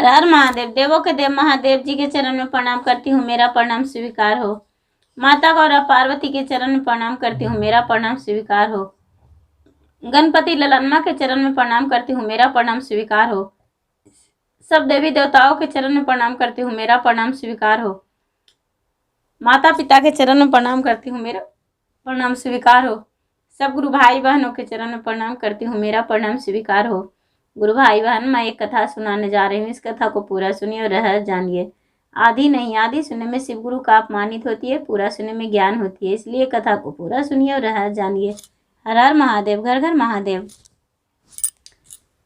हर हर महादेव। देवों के देव महादेव जी के चरण में प्रणाम करती हूँ, मेरा प्रणाम स्वीकार हो। माता गौरा पार्वती के चरण में प्रणाम करती हूँ, मेरा प्रणाम स्वीकार हो। गणपति ललनमा के चरण में प्रणाम करती हूँ, मेरा प्रणाम स्वीकार हो। सब देवी देवताओं के चरण में प्रणाम करती हूँ, मेरा प्रणाम स्वीकार हो। माता पिता के चरण में प्रणाम करती हूँ, मेरा प्रणाम स्वीकार हो। सब गुरु भाई बहनों के चरण में प्रणाम करती हूँ, मेरा प्रणाम स्वीकार हो। गुरु भाई बहन, मैं एक कथा सुनाने जा रही हूँ, इस कथा को पूरा सुनिए और रहस्य जानिए। आधी नहीं, आधी सुनने में शिव गुरु का अपमानित होती है, पूरा सुनने में ज्ञान होती है, इसलिए कथा को पूरा सुनिए और रहस्य जानिए। हर हर महादेव, घर घर महादेव।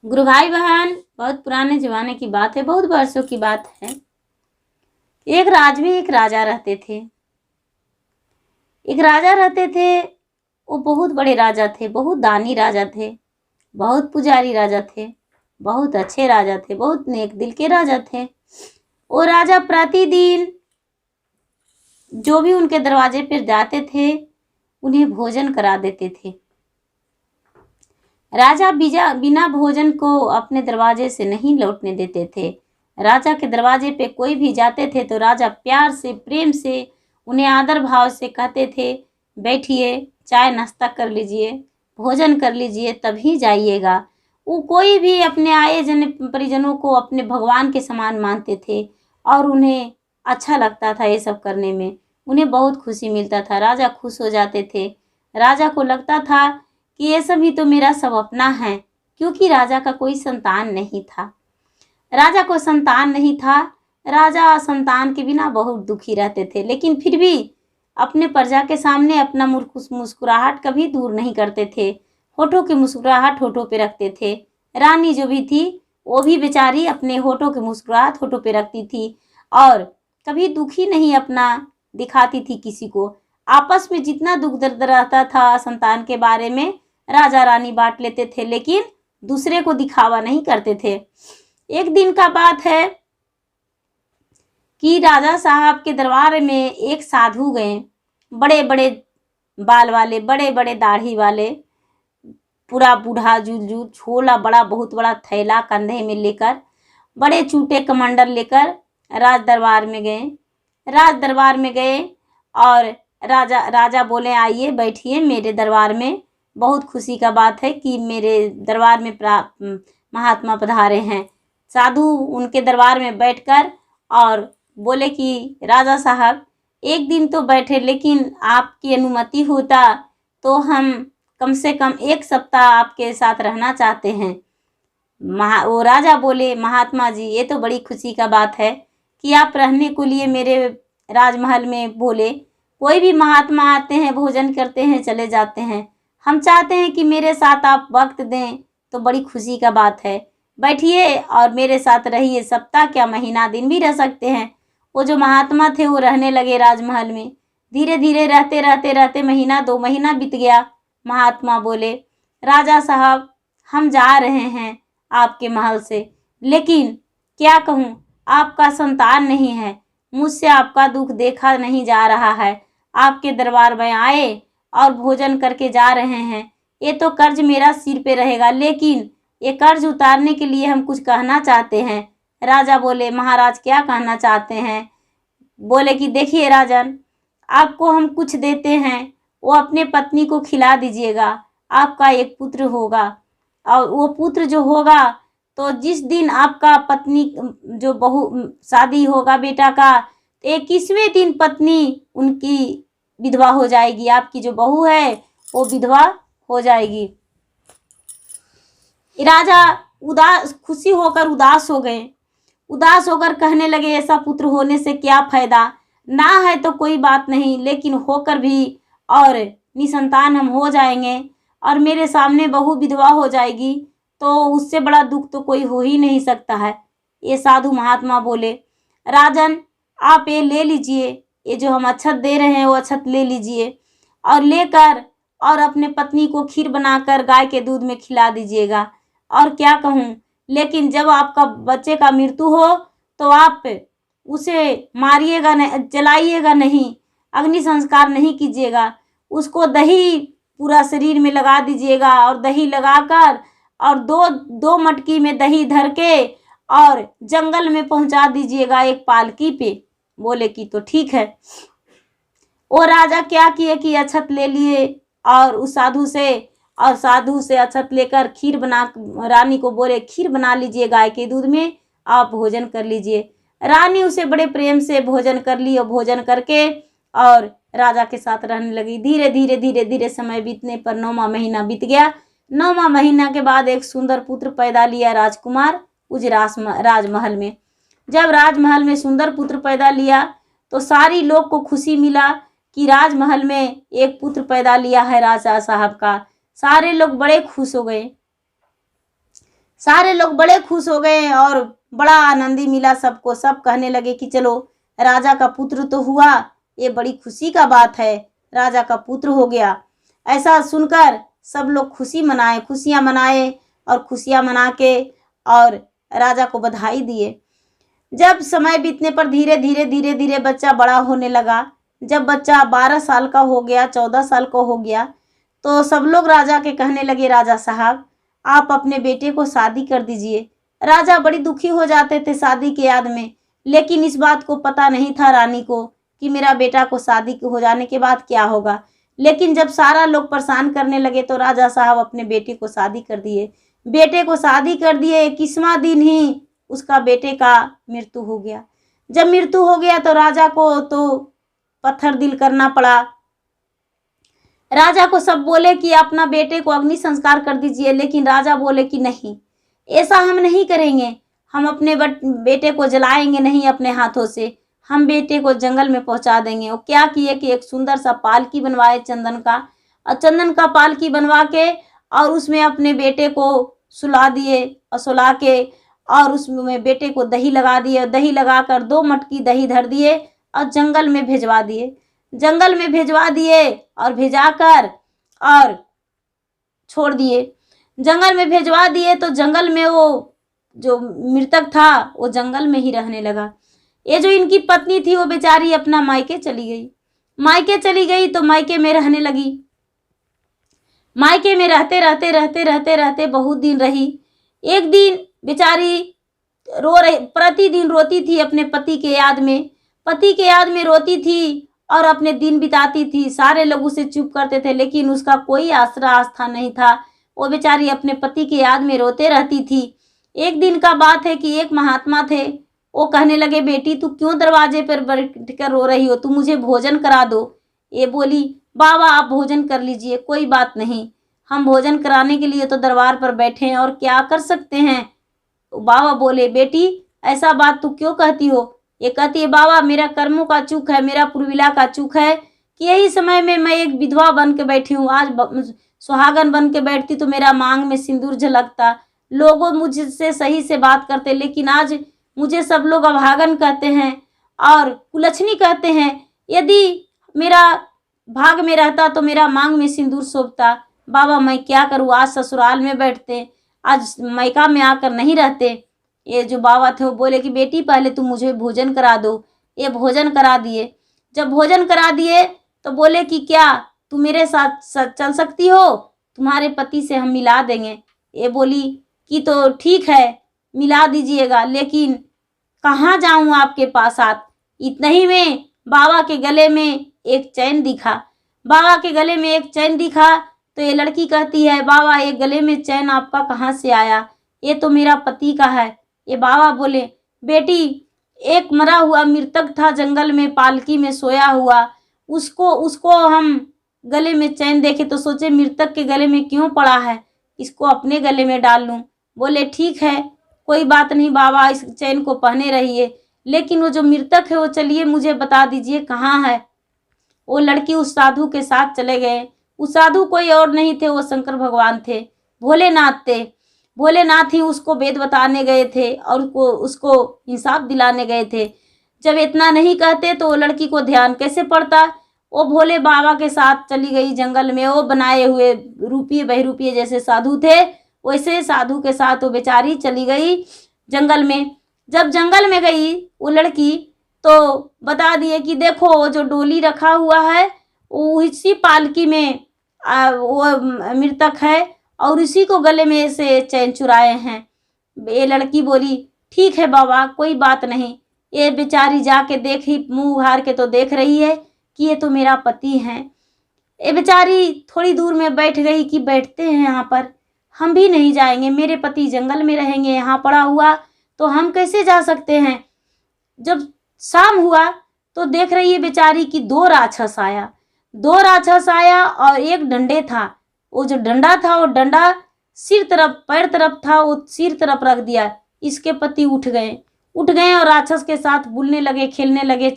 गुरु भाई बहन, बहुत पुराने जमाने की बात है, बहुत वर्षों की बात है। एक राज्य में एक राजा रहते थे। एक राजा रहते थे, वो बहुत बड़े राजा थे, बहुत दानी राजा थे, बहुत पुजारी राजा थे, बहुत अच्छे राजा थे, बहुत नेक दिल के राजा थे। वो राजा प्रतिदिन जो भी उनके दरवाजे पर जाते थे उन्हें भोजन करा देते थे। राजा बिना भोजन को अपने दरवाजे से नहीं लौटने देते थे। राजा के दरवाजे पे कोई भी जाते थे तो राजा प्यार से, प्रेम से उन्हें आदर भाव से कहते थे, बैठिए, चाय नाश्ता कर लीजिए, भोजन कर लीजिए, तभी जाइएगा। वो कोई भी अपने आए जन परिजनों को अपने भगवान के समान मानते थे और उन्हें अच्छा लगता था ये सब करने में, उन्हें बहुत खुशी मिलता था। राजा खुश हो जाते थे। राजा को लगता था कि ये सब ही तो मेरा सब अपना है, क्योंकि राजा का कोई संतान नहीं था। राजा को संतान नहीं था। राजा संतान के बिना बहुत दुखी रहते थे, लेकिन फिर भी अपने प्रजा के सामने अपना मुस्कुराहट कभी दूर नहीं करते थे। होठों की मुस्कुराहट होठों पे रखते थे। रानी जो भी थी वो भी बेचारी अपने होठों की मुस्कुराहट होठों पे रखती थी और कभी दुखी नहीं अपना दिखाती थी किसी को। आपस में जितना दुख दर्द रहता था संतान के बारे में राजा रानी बांट लेते थे, लेकिन दूसरे को दिखावा नहीं करते थे। एक दिन का बात है कि राजा साहब के दरबार में एक साधु गए, बड़े बड़े बाल वाले, बड़े बड़े दाढ़ी वाले, पूरा बूढ़ा जुल छोला, बड़ा बहुत बड़ा थैला कंधे में लेकर, बड़े चूटे कमंडल लेकर राज दरबार में गए। राज दरबार में गए और राजा बोले, आइए बैठिए मेरे दरबार में। बहुत खुशी का बात है कि मेरे दरबार में महात्मा पधारे हैं। साधु उनके दरबार में बैठकर और बोले कि राजा साहब, एक दिन तो बैठे, लेकिन आपकी अनुमति होता तो हम कम से कम एक सप्ताह आपके साथ रहना चाहते हैं। वो राजा बोले, महात्मा जी, ये तो बड़ी खुशी का बात है कि आप रहने को लिए मेरे राजमहल में बोले। कोई भी महात्मा आते हैं, भोजन करते हैं, चले जाते हैं। हम चाहते हैं कि मेरे साथ आप वक्त दें, तो बड़ी खुशी का बात है। बैठिए और मेरे साथ रहिए, सप्ताह क्या महीना दिन भी रह सकते हैं। वो जो महात्मा थे वो रहने लगे राजमहल में। धीरे धीरे रहते रहते रहते महीना 2 महीना बीत गया। महात्मा बोले, राजा साहब, हम जा रहे हैं आपके महल से, लेकिन क्या कहूँ, आपका संतान नहीं है। मुझसे आपका दुख देखा नहीं जा रहा है। आपके दरबार में आए और भोजन करके जा रहे हैं। ये तो कर्ज मेरा सिर पे रहेगा, लेकिन ये कर्ज उतारने के लिए हम कुछ कहना चाहते हैं। राजा बोले, महाराज क्या कहना चाहते हैं? बोले कि देखिए राजन, आपको हम कुछ देते हैं, वो अपने पत्नी को खिला दीजिएगा। आपका एक पुत्र होगा और वो पुत्र जो होगा तो जिस दिन आपका पत्नी जो बहू शादी होगा बेटा का, 21वें दिन पत्नी उनकी विधवा हो जाएगी। आपकी जो बहू है वो विधवा हो जाएगी। राजा खुशी होकर उदास हो गए। उदास होकर कहने लगे, ऐसा पुत्र होने से क्या फायदा, ना है तो कोई बात नहीं, लेकिन होकर भी और निसंतान हम हो जाएंगे और मेरे सामने बहू विधवा हो जाएगी, तो उससे बड़ा दुख तो कोई हो ही नहीं सकता है। ये साधु महात्मा बोले, राजन आप ये ले लीजिए, ये जो हम अक्षत दे रहे हैं वो अक्षत ले लीजिए और लेकर और अपने पत्नी को खीर बनाकर गाय के दूध में खिला दीजिएगा। और क्या कहूँ, लेकिन जब आपका बच्चे का मृत्यु हो तो आप उसे मारिएगा नहीं, जलाइएगा नहीं, अग्नि संस्कार नहीं कीजिएगा। उसको दही पूरा शरीर में लगा दीजिएगा और दही लगाकर और दो मटकी में दही धर के और जंगल में पहुंचा दीजिएगा एक पालकी पे। बोले कि तो ठीक है। वो राजा क्या किए कि अक्षत ले लिए और उस साधु से अक्षत लेकर खीर बना, रानी को बोले खीर बना लीजिए गाय के दूध में, आप भोजन कर लीजिए। रानी उसे बड़े प्रेम से भोजन कर ली और भोजन करके और राजा के साथ रहने लगी। धीरे धीरे धीरे धीरे समय बीतने पर 9वां महीना बीत गया। 9वां महीना के बाद एक सुंदर पुत्र पैदा लिया राजकुमार उस राजमहल में। जब राजमहल में सुंदर पुत्र पैदा लिया तो सारी लोग को खुशी मिला कि राजमहल में एक पुत्र पैदा लिया है राजा साहब का। सारे लोग बड़े खुश हो गए, और बड़ा आनंदी मिला सबको। सब कहने लगे कि चलो राजा का पुत्र तो हुआ, ये बड़ी खुशी का बात है, राजा का पुत्र हो गया। ऐसा सुनकर सब लोग खुशियां मनाए और खुशियां मना के और राजा को बधाई दिए। जब समय बीतने पर धीरे धीरे बच्चा बड़ा होने लगा। जब बच्चा 12 साल का हो गया, 14 साल का हो गया, तो सब लोग राजा के कहने लगे राजा साहब आप अपने बेटे को शादी कर दीजिए। राजा बड़ी दुखी हो जाते थे शादी के याद में, लेकिन इस बात को पता नहीं था रानी को कि मेरा बेटा को शादी हो जाने के बाद क्या होगा। लेकिन जब सारा लोग परेशान करने लगे तो राजा साहब अपने बेटे को शादी कर दिए। 21वां दिन ही उसका बेटे का मृत्यु हो गया। जब मृत्यु हो गया तो राजा को तो पत्थर दिल करना पड़ा। राजा को सब बोले कि अपना बेटे को अग्नि संस्कार कर दीजिए, लेकिन राजा बोले कि नहीं, ऐसा हम नहीं करेंगे, हम अपने बेटे को जलाएंगे नहीं अपने हाथों से, हम बेटे को जंगल में पहुंचा देंगे। वो क्या किए कि एक सुंदर सा पालकी बनवाए चंदन का, और चंदन का पालकी बनवा के और उसमें अपने बेटे को सुला दिए और सुला के और उसमें बेटे को दही लगा दिए। दही लगाकर 2 मटकी दही धर दिए और जंगल में भिजवा दिए और भिजाकर और छोड़ दिए। जंगल में भिजवा दिए तो जंगल में वो जो मृतक था वो जंगल में ही रहने लगा। ये जो इनकी पत्नी थी वो बेचारी अपना मायके चली गई तो मायके में रहने लगी। मायके में रहते बहुत दिन रही। एक दिन बेचारी प्रतिदिन रोती थी अपने पति के याद में रोती थी और अपने दिन बिताती थी। सारे लोग उसे चुप करते थे, लेकिन उसका कोई आस्था नहीं था। वो बेचारी अपने पति के याद में रोते रहती थी। एक दिन का बात है कि एक महात्मा थे, वो कहने लगे बेटी तू क्यों दरवाजे पर बैठकर रो रही हो, तू मुझे भोजन करा दो। ये बोली बाबा आप भोजन कर लीजिए, कोई बात नहीं, हम भोजन कराने के लिए तो दरबार पर बैठे हैं और क्या कर सकते हैं। तो बाबा बोले बेटी ऐसा बात तू क्यों कहती हो। ये कहती है बाबा मेरा कर्मों का चूक है, मेरा पूर्विला का चूक है कि यही समय में मैं एक विधवा बन के बैठी हूँ। आज सुहागन बन के बैठती तो मेरा मांग में सिंदूर झलकता, लोगों मुझसे सही से बात करते, लेकिन आज मुझे सब लोग अभागन कहते हैं और कुलछनी कहते हैं। यदि मेरा भाग में रहता तो मेरा मांग में सिंदूर शोभता। बाबा मैं क्या करूँ, आज ससुराल में बैठते, आज मायका में आकर नहीं रहते। ये जो बाबा थे वो बोले कि बेटी पहले तुम मुझे भोजन करा दो। ये भोजन करा दिए। जब भोजन करा दिए तो बोले कि क्या तुम मेरे साथ चल सकती हो, तुम्हारे पति से हम मिला देंगे। ये बोली कि तो ठीक है मिला दीजिएगा, लेकिन कहाँ जाऊँ आपके पास हाथ। इतना ही में बाबा के गले में एक चैन दिखा। तो ये लड़की कहती है बाबा ये गले में चैन आपका कहाँ से आया, ये तो मेरा पति का है। ये बाबा बोले बेटी एक मरा हुआ मृतक था जंगल में पालकी में सोया हुआ, उसको हम गले में चैन देखे तो सोचे मृतक के गले में क्यों पड़ा है, इसको अपने गले में डाल लूं। बोले ठीक है कोई बात नहीं बाबा, इस चैन को पहने रहिए, लेकिन वो जो मृतक है वो चलिए मुझे बता दीजिए कहाँ है। वो लड़की उस साधु के साथ चले गए। उस साधु कोई और नहीं थे, वो शंकर भगवान थे, भोलेनाथ ही उसको वेद बताने गए थे और उसको इंसाफ दिलाने गए थे। जब इतना नहीं कहते तो वो लड़की को ध्यान कैसे पड़ता। वो भोले बाबा के साथ चली गई जंगल में। वो बनाए हुए रूपीय बहरूपीय जैसे साधु थे, वैसे साधु के साथ वो बेचारी चली गई जंगल में। जब जंगल में गई वो लड़की तो बता दिए कि देखो जो डोली रखा हुआ है वो इसी पालकी में वो मृतक है और इसी को गले में से चैन चुराए हैं। ये लड़की बोली ठीक है बाबा, कोई बात नहीं। ये बेचारी जाके देखी, मुंह उघार के तो देख रही है कि ये तो मेरा पति है। ये बेचारी थोड़ी दूर में बैठ गई कि बैठते हैं यहाँ पर, हम भी नहीं जाएंगे, मेरे पति जंगल में रहेंगे, यहाँ पड़ा हुआ तो हम कैसे जा सकते हैं। जब शाम हुआ तो देख रही है बेचारी कि दो राक्षस आया और एक डंडे था। वो जो डंडा था वो डंडा सिर तरफ पैर तरफ था, वो सिर तरफ रख दिया। इसके पति उठ गए और राक्षस के साथ बुलने लगे, खेलने लगे,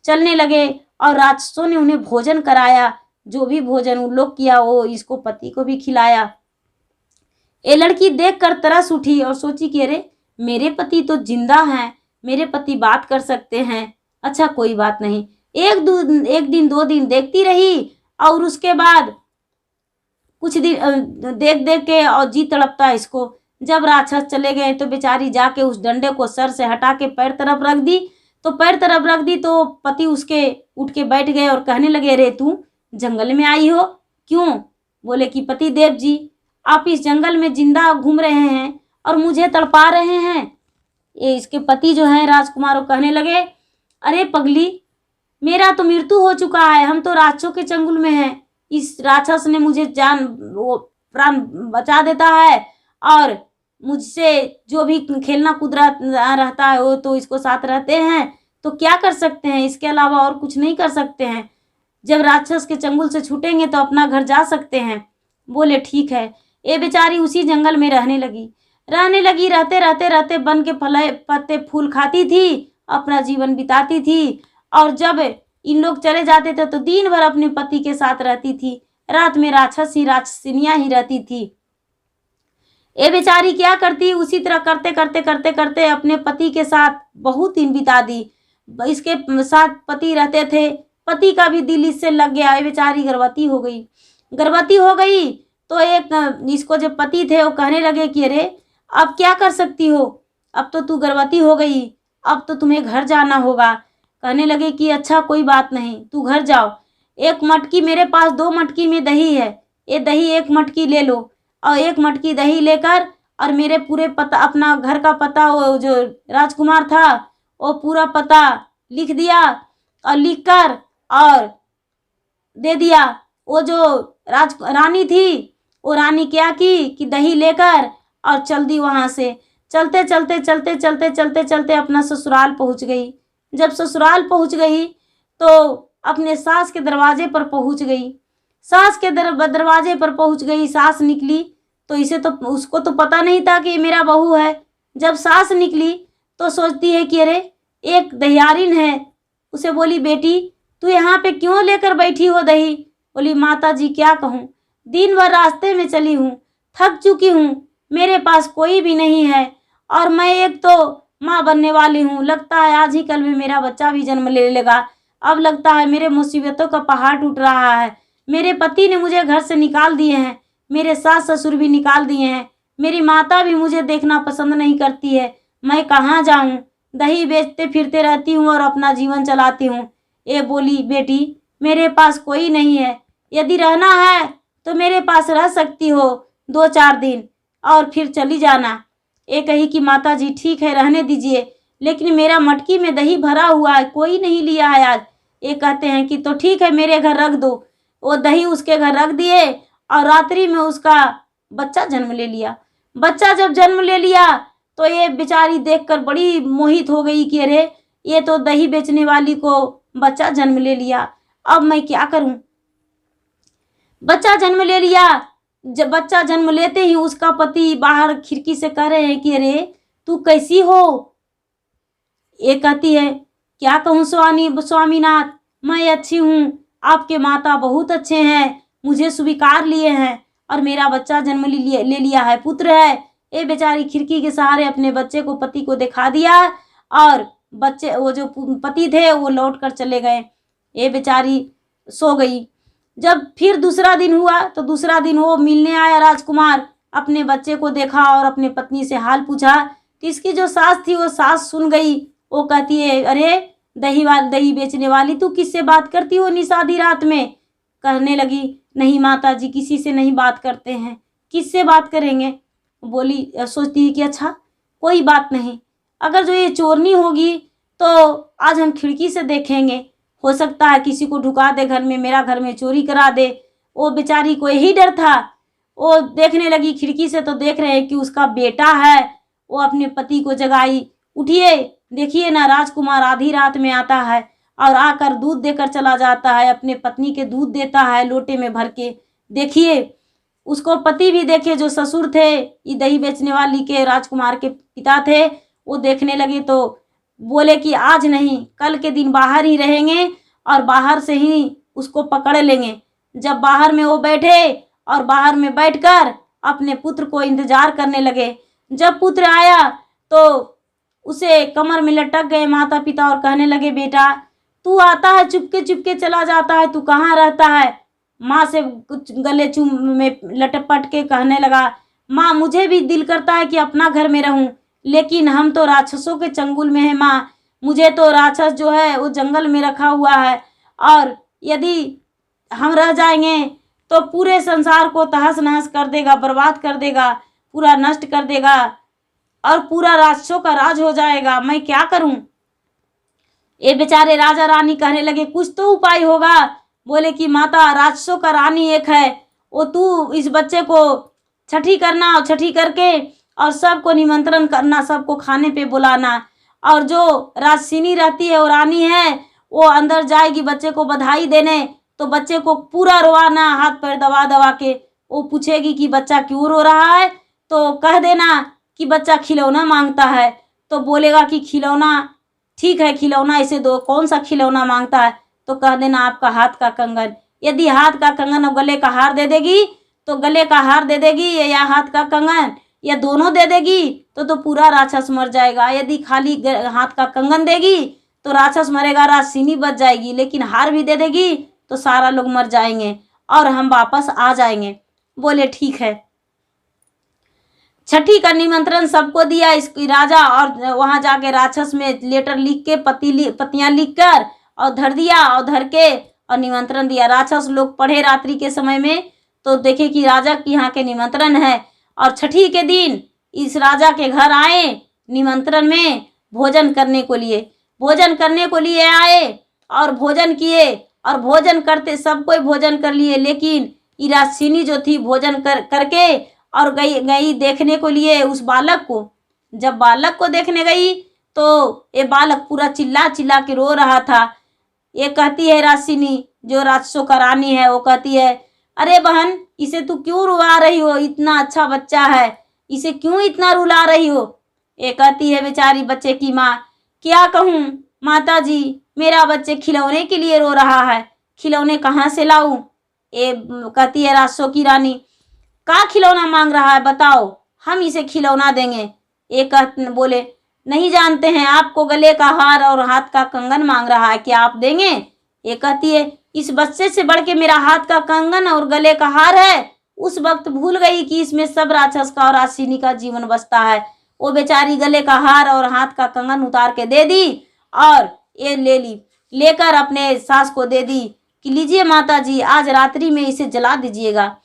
चलने लगे और राक्षसों ने उन्हें भोजन कराया। जो भी भोजन उन लोग किया वो इसको पति को भी खिलाया। ये लड़की देखकर तरस उठी और सोची कि अरे मेरे पति तो जिंदा हैं, मेरे पति बात कर सकते हैं। अच्छा कोई बात नहीं। एक दिन 2 दिन देखती रही और उसके बाद कुछ दिन देख के और जी तड़पता इसको। जब राक्षस चले गए तो बेचारी जाके उस डंडे को सर से हटा के पैर तरफ रख दी। तो पति उसके उठ के बैठ गए और कहने लगे, रे तू जंगल में आई हो क्यों? बोले कि पति देव जी, आप इस जंगल में जिंदा घूम रहे हैं और मुझे तड़पा रहे हैं। ये इसके पति जो हैं राजकुमार, वो कहने लगे, अरे पगली, मेरा तो मृत्यु हो चुका है, हम तो राक्षसों के चंगुल में हैं। इस राक्षस ने मुझे प्राण बचा देता है और मुझसे जो भी खेलना कूदना रहता है वो तो इसको साथ रहते हैं, तो क्या कर सकते हैं, इसके अलावा और कुछ नहीं कर सकते हैं। जब राक्षस के चंगुल से छूटेंगे तो अपना घर जा सकते हैं। बोले ठीक है। ये बेचारी उसी जंगल में रहने लगी। रहते बन के फल पत्ते फूल खाती थी, अपना जीवन बिताती थी। और जब इन लोग चले जाते थे तो दिन भर अपने पति के साथ रहती थी, रात में राक्षसिनियां ही रहती थी। ये बेचारी क्या करती, उसी तरह करते अपने पति के साथ बहुत दिन बिता दी। इसके साथ पति रहते थे, पति का भी दिल इससे लग गया। ये बेचारी गर्भवती हो गई तो एक इसको जो पति थे वो कहने लगे कि अरे अब क्या कर सकती हो, अब तो तू गर्भवती हो गई, अब तो तुम्हें घर जाना होगा। कहने लगे कि अच्छा कोई बात नहीं, तू घर जाओ। एक मटकी मेरे पास 2 मटकी में दही है, ये दही 1 मटकी ले लो और 1 मटकी दही लेकर और मेरे पूरे पता, अपना घर का पता, वो जो राजकुमार था वो पूरा पता लिख दिया और लिखकर और दे दिया। वो जो रानी थी, वो रानी क्या की कि दही लेकर और चल दी वहाँ से। चलते अपना ससुराल पहुँच गई। जब ससुराल पहुँच गई तो अपने सास के दरवाजे पर पहुँच गई। दरवाजे पर पहुँच गई, सास निकली तो उसको तो पता नहीं था कि मेरा बहू है। जब सास निकली तो सोचती है कि अरे एक दहियारिन है। उसे बोली, बेटी तू यहाँ पे क्यों लेकर बैठी हो दही? बोली, माता जी क्या कहूँ, दिन भर रास्ते में चली हूँ, थक चुकी हूँ, मेरे पास कोई भी नहीं है और मैं एक तो माँ बनने वाली हूँ। लगता है आज ही कल में मेरा बच्चा भी जन्म ले लेगा। अब लगता है मेरे मुसीबतों का पहाड़ टूट रहा है। मेरे पति ने मुझे घर से निकाल दिए हैं, मेरे सास ससुर भी निकाल दिए हैं, मेरी माता भी मुझे देखना पसंद नहीं करती है। मैं कहाँ जाऊँ? दही बेचते फिरते रहती हूँ और अपना जीवन चलाती हूँ। ये बोली, बेटी मेरे पास कोई नहीं है, यदि रहना है तो मेरे पास रह सकती हो 2-4 दिन और फिर चली जाना। ये कही कि माता जी ठीक है, रहने दीजिए, लेकिन मेरा मटकी में दही भरा हुआ है, कोई नहीं लिया है आज। ये कहते हैं कि तो ठीक है, मेरे घर रख दो। वो दही उसके घर रख दिए और रात्रि में उसका बच्चा जन्म ले लिया। बच्चा जब जन्म ले लिया तो ये बेचारी देखकर बड़ी मोहित हो गई कि अरे ये तो दही बेचने वाली को बच्चा जन्म ले लिया, अब मैं क्या करूं। बच्चा जन्म ले लिया। जब बच्चा जन्म लेते ही उसका पति बाहर खिड़की से कह रहे हैं कि अरे तू कैसी हो? ये कहती है, क्या कहूँ स्वामीनाथ, मैं अच्छी हूँ, आपके माता बहुत अच्छे हैं, मुझे स्वीकार लिए हैं और मेरा बच्चा जन्म ले लिया है, पुत्र है। ये बेचारी खिड़की के सहारे अपने बच्चे को पति को दिखा दिया और बच्चे वो जो पति थे वो लौट कर चले गए। ये बेचारी सो गई। जब फिर दूसरा दिन हुआ तो दूसरा दिन वो मिलने आया राजकुमार, अपने बच्चे को देखा और अपने पत्नी से हाल पूछा। तो इसकी जो सास थी वो सास सुन गई। वो कहती है, अरे दही बेचने वाली, तू किससे बात करती हो निशादी रात में? कहने लगी, नहीं माता जी, किसी से नहीं बात करते हैं। किससे बात करेंगे? बोली, सोचती है कि अच्छा कोई बात नहीं, अगर जो ये चोरनी होगी तो आज हम खिड़की से देखेंगे, हो सकता है किसी को ढुका दे घर में, मेरा घर में चोरी करा दे। वो बेचारी को यही डर था। वो देखने लगी खिड़की से, तो देख रहे हैं कि उसका बेटा है। वो अपने पति को जगाई, उठिए देखिए ना, राजकुमार आधी रात में आता है और आकर दूध देकर चला जाता है, अपने पत्नी के दूध देता है लोटे में भर के। देखिए उसको पति भी देखे, जो ससुर थे, ये दही बेचने वाली के राजकुमार के पिता थे, वो देखने लगे तो बोले कि आज नहीं, कल के दिन बाहर ही रहेंगे और बाहर से ही उसको पकड़ लेंगे। जब बाहर में वो बैठे और बाहर में बैठकर अपने पुत्र को इंतजार करने लगे। जब पुत्र आया तो उसे कमर में लटक गए माता पिता और कहने लगे, बेटा तू आता है चुपके चुपके चला जाता है, तू कहाँ रहता है? माँ से कुछ गले चूम में लटपट के कहने लगा, माँ मुझे भी दिल करता है कि अपना घर में रहूं, लेकिन हम तो राक्षसों के चंगुल में है माँ। मुझे तो राक्षस जो है वो जंगल में रखा हुआ है, और यदि हम रह जाएंगे तो पूरे संसार को तहस नहस कर देगा, बर्बाद कर देगा, पूरा नष्ट कर देगा और पूरा राक्षसों का राज हो जाएगा। मैं क्या करूं? ये बेचारे राजा रानी कहने लगे, कुछ तो उपाय होगा। बोले कि माता, राक्षसों का रानी एक है, वो तू इस बच्चे को छठी करना और छठी करके और सबको निमंत्रण करना, सबको खाने पे बुलाना, और जो राजसिनी रहती है वो रानी है, वो अंदर जाएगी बच्चे को बधाई देने, तो बच्चे को पूरा रोवाना, हाथ पैर दबा दबा के। वो पूछेगी कि बच्चा क्यों रो रहा है, तो कह देना कि बच्चा खिलौना मांगता है। तो बोलेगा कि खिलौना, ठीक है खिलौना इसे दो, कौन सा खिलौना मांगता है? तो कह देना आपका हाथ का कंगन। यदि हाथ का कंगन और गले का हार दे देगी तो गले का हार दे देगी, या हाथ का कंगन, या दोनों दे देगी तो पूरा राक्षस मर जाएगा। यदि खाली हाथ का कंगन देगी तो राक्षस मरेगा, राजसिनी बच जाएगी, लेकिन हार भी दे देगी तो सारा लोग मर जाएंगे और हम वापस आ जाएंगे। बोले ठीक है। छठी का निमंत्रण सबको दिया इसकी राजा, और वहां जाके राक्षस में लेटर लिख के पतियां लिख कर और धर दिया, और धर के और निमंत्रण दिया। राक्षस लोग पढ़े रात्रि के समय में तो देखे कि राजा के यहाँ के निमंत्रण है, और छठी के दिन इस राजा के घर आए निमंत्रण में भोजन करने को लिए आए और भोजन किए, और भोजन करते सब कोई भोजन कर लिए, लेकिन इरासिनी जो थी भोजन करके और गई देखने को लिए उस बालक को। जब बालक को देखने गई तो ये बालक पूरा चिल्ला चिल्ला के रो रहा था। ये कहती है रासिनी, जो राक्षसों का रानी है, वो कहती है, अरे बहन इसे तू क्यों रुला रही हो? इतना अच्छा बच्चा है, इसे क्यों इतना रुला रही हो? ये कहती है बेचारी बच्चे की माँ, क्या कहूँ माता जी, मेरा बच्चे खिलौने के लिए रो रहा है, खिलौने कहाँ से लाऊं? ये कहती है राक्षसों की रानी, का खिलौना मांग रहा है बताओ, हम इसे खिलौना देंगे। एक बोले, नहीं जानते हैं, आपको गले का हार और हाथ का कंगन मांग रहा है, क्या आप देंगे? ये कहती है, इस बच्चे से बढ़ के मेरा हाथ का कंगन और गले का हार है। उस वक्त भूल गई कि इसमें सब राक्षस का और राक्षसिनी का जीवन बसता है। वो बेचारी गले का हार और हाथ का कंगन उतार के दे दी, और ये लेकर अपने सास को दे दी कि लीजिए माता जी, आज रात्रि में इसे जला दीजिएगा।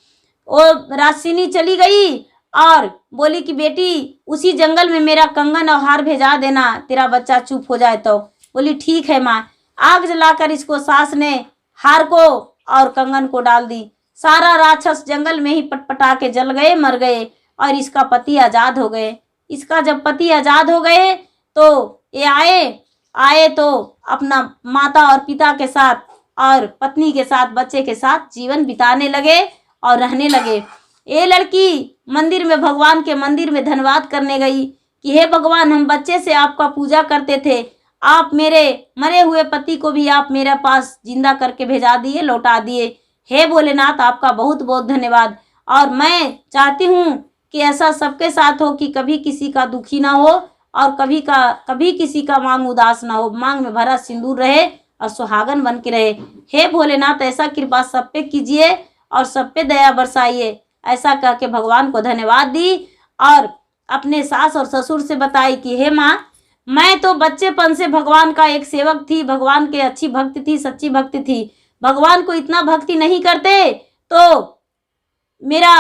वो राक्षसिनी चली गई और बोली कि बेटी, उसी जंगल में मेरा कंगन और हार भेजा देना, तेरा बच्चा चुप हो जाए तो। बोली ठीक है माँ। आग जलाकर इसको सास ने हार को और कंगन को डाल दी। सारा राक्षस जंगल में ही पटपटा के जल गए, मर गए, और इसका पति आजाद हो गए। इसका जब पति आजाद हो गए तो ये आए तो अपना माता और पिता के साथ और पत्नी के साथ, बच्चे के साथ जीवन बिताने लगे और रहने लगे। ये लड़की मंदिर में, भगवान के मंदिर में धन्यवाद करने गई कि हे भगवान, हम बच्चे से आपका पूजा करते थे, आप मेरे मरे हुए पति को भी आप मेरे पास जिंदा करके भेजा दिए, लौटा दिए। हे भोलेनाथ, आपका बहुत बहुत धन्यवाद। और मैं चाहती हूँ कि ऐसा सबके साथ हो कि कभी किसी का दुखी ना हो और कभी किसी का मांग उदास ना हो, मांग में भरा सिंदूर रहे और सुहागन बन के रहे। हे भोलेनाथ, ऐसा कृपा सब पे कीजिए और सब पे दया बरसाइए। ऐसा कह के भगवान को धन्यवाद दी और अपने सास और ससुर से बताई कि हे माँ, मैं तो बच्चेपन से भगवान का एक सेवक थी, भगवान के अच्छी भक्त थी, सच्ची भक्त थी। भगवान को इतना भक्ति नहीं करते तो मेरा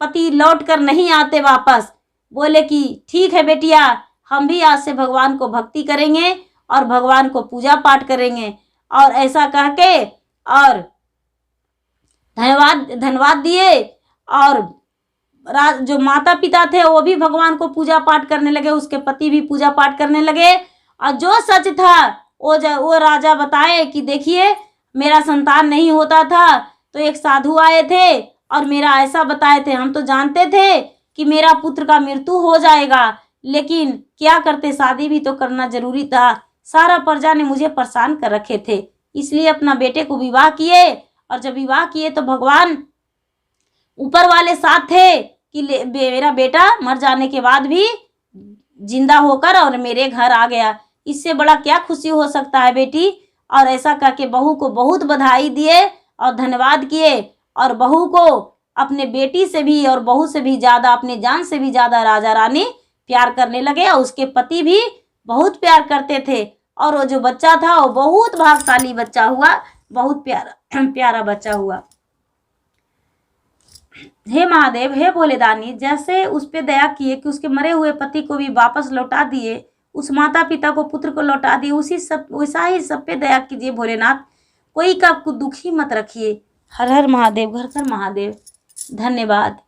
पति लौट कर नहीं आते वापस। बोले कि ठीक है बेटिया, हम भी आज से भगवान को भक्ति करेंगे और भगवान को पूजा पाठ करेंगे। और ऐसा कह के और धन्यवाद दिए। और जो माता पिता थे वो भी भगवान को पूजा पाठ करने लगे, उसके पति भी पूजा पाठ करने लगे। और जो सच था वो राजा बताए कि देखिए मेरा संतान नहीं होता था तो एक साधु आए थे और मेरा ऐसा बताए थे। हम तो जानते थे कि मेरा पुत्र का मृत्यु हो जाएगा, लेकिन क्या करते, शादी भी तो करना जरूरी था। सारा प्रजा ने मुझे परेशान कर रखे थे, इसलिए अपना बेटे को विवाह किए। और जब विवाह किए तो भगवान ऊपर वाले साथ थे कि मेरा बेटा मर जाने के बाद भी जिंदा होकर और मेरे घर आ गया। इससे बड़ा क्या खुशी हो सकता है बेटी। और ऐसा करके बहू को बहुत बधाई दिए और धन्यवाद किए। और बहू को अपने बेटी से भी और बहू से भी ज़्यादा, अपने जान से भी ज़्यादा राजा रानी प्यार करने लगे। और उसके पति भी बहुत प्यार करते थे। और वो जो बच्चा था वो बहुत भाग्यशाली बच्चा हुआ, बहुत प्यारा बच्चा हुआ। हे महादेव, हे भोलेदानी, जैसे उस पे दया किए कि उसके मरे हुए पति को भी वापस लौटा दिए, उस माता पिता को पुत्र को लौटा दिए, वैसा ही सब पे दया कीजिए भोलेनाथ। कोई का दुखी मत रखिए। हर हर महादेव, घर घर महादेव। धन्यवाद।